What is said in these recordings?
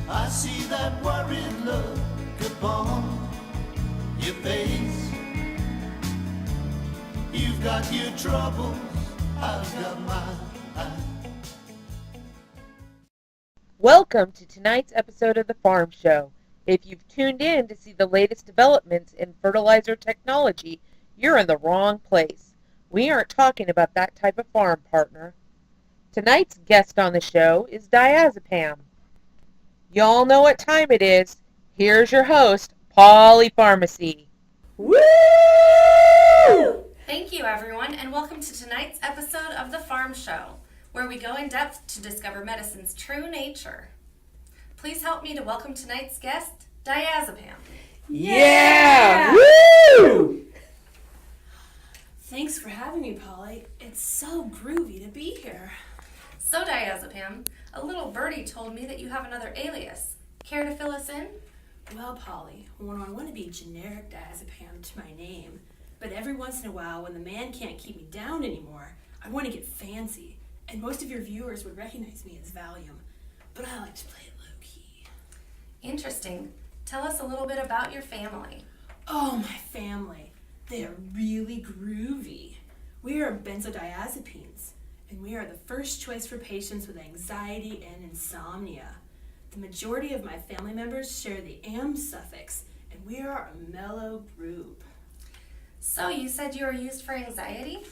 I see that worried look upon your face. You've got your troubles, I've got mine. Welcome to tonight's episode of The Farm Show. If you've tuned in to see the latest developments in fertilizer technology, you're in the wrong place. We aren't talking about that type of farm, partner. Tonight's guest on the show is Diazepam. Y'all know what time it is. Here's your host, Polypharmacy. Woo! Thank you, everyone, and welcome to tonight's episode of The Farm Show, where we go in depth to discover medicine's true nature. Please help me to welcome tonight's guest, Diazepam. Yeah! Woo! Thanks for having me, Polly. It's so groovy to be here. So, Diazepam, a little birdie told me that you have another alias. Care to fill us in? Well, Polly, I want to be generic Diazepam to my name, but every once in a while, when the man can't keep me down anymore, I want to get fancy, and most of your viewers would recognize me as Valium, but I like to play it low-key. Interesting. Tell us a little bit about your family. Oh, my family. They are really groovy. We are benzodiazepines, and we are the first choice for patients with anxiety and insomnia. The majority of my family members share the am suffix, and we are a mellow group. So, you said you are used for anxiety?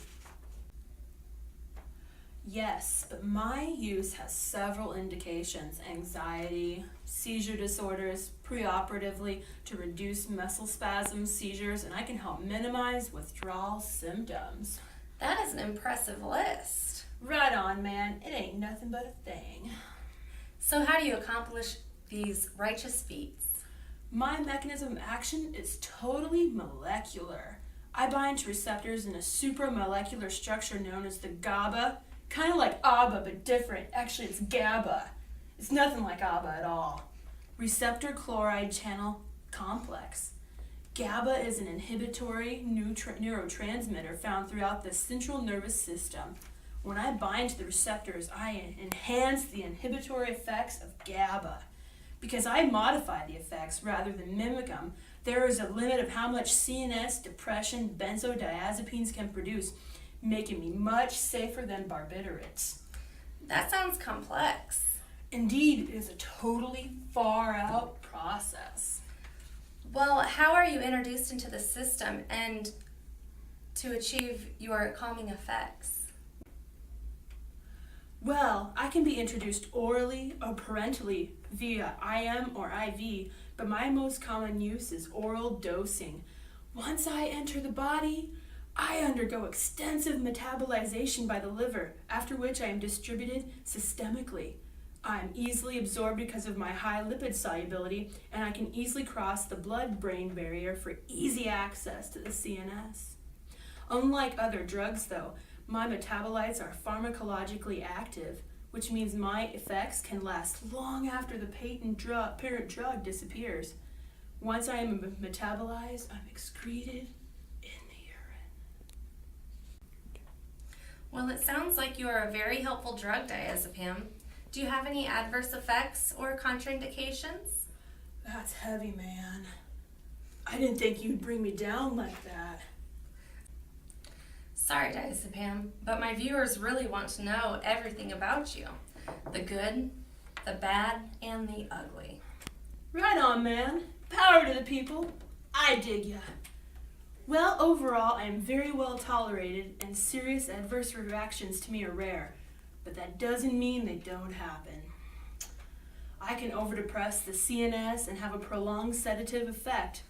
Yes, but my use has several indications: anxiety, seizure disorders, preoperatively to reduce muscle spasms, seizures, and I can help minimize withdrawal symptoms. That is an impressive list. Right on, man. It ain't nothing but a thing. So how do you accomplish these righteous feats? My mechanism of action is totally molecular. I bind to receptors in a supramolecular structure known as the GABA. Kind of like ABBA, but different. Actually, it's GABA. It's nothing like ABBA at all. Receptor chloride channel complex. GABA is an inhibitory neurotransmitter found throughout the central nervous system. When I bind to the receptors, I enhance the inhibitory effects of GABA. Because I modify the effects rather than mimic them, there is a limit of how much CNS depression benzodiazepines can produce, making me much safer than barbiturates. That sounds complex. Indeed, it is a totally far-out process. Well, how are you introduced into the system and to achieve your calming effects? Well, I can be introduced orally or parentally via IM or IV, but my most common use is oral dosing. Once I enter the body, I undergo extensive metabolization by the liver, after which I am distributed systemically. I am easily absorbed because of my high lipid solubility, and I can easily cross the blood-brain barrier for easy access to the CNS. Unlike other drugs, though, my metabolites are pharmacologically active, which means my effects can last long after the parent drug disappears. Once I am metabolized, I'm excreted in the urine. Well, it sounds like you are a very helpful drug, Diazepam. Do you have any adverse effects or contraindications? That's heavy, man. I didn't think you'd bring me down like that. Sorry, Diazepam, but my viewers really want to know everything about you. The good, the bad, and the ugly. Right on, man. Power to the people. I dig ya. Well, overall, I am very well tolerated, and serious adverse reactions to me are rare, but that doesn't mean they don't happen. I can overdepress the CNS and have a prolonged sedative effect,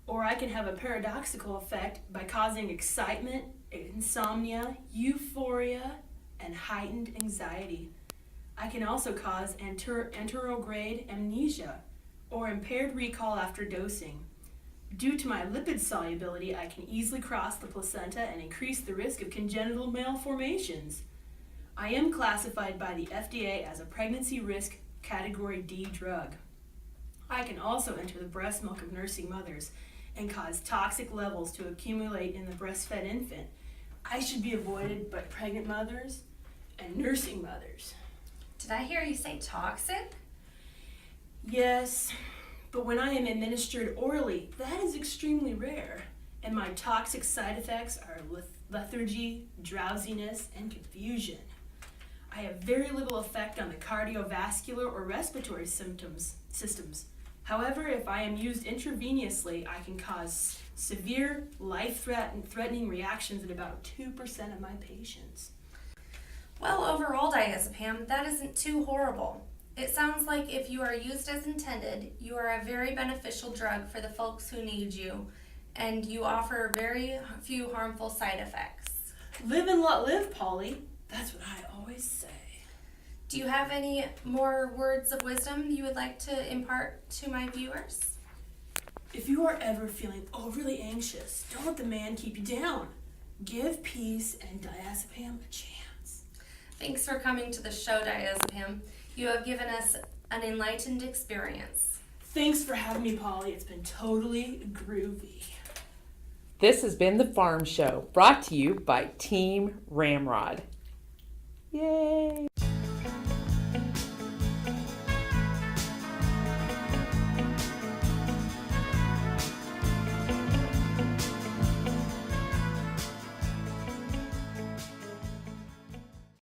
or I can have a paradoxical effect by causing excitement, insomnia, euphoria, and heightened anxiety. I can also cause anterograde amnesia, or impaired recall after dosing. Due to my lipid solubility, I can easily cross the placenta and increase the risk of congenital malformations. I am classified by the FDA as a pregnancy risk category D drug. I can also enter the breast milk of nursing mothers and cause toxic levels to accumulate in the breastfed infant. I should be avoided by pregnant mothers and nursing mothers. Did I hear you say toxic? Yes, but when I am administered orally, that is extremely rare, and my toxic side effects are lethargy, drowsiness, and confusion. I have very little effect on the cardiovascular or respiratory systems. However, if I am used intravenously, I can cause severe, life-threatening reactions in about 2% of my patients. Well, overall, diazepam, that isn't too horrible. It sounds like if you are used as intended, you are a very beneficial drug for the folks who need you, and you offer very few harmful side effects. Live and let live, Polly. That's what I always say. Do you have any more words of wisdom you would like to impart to my viewers? If you are ever feeling overly anxious, don't let the man keep you down. Give peace and diazepam a chance. Thanks for coming to the show, Diazepam. You have given us an enlightened experience. Thanks for having me, Polly. It's been totally groovy. This has been The Farm Show, brought to you by Team Ramrod. Yay!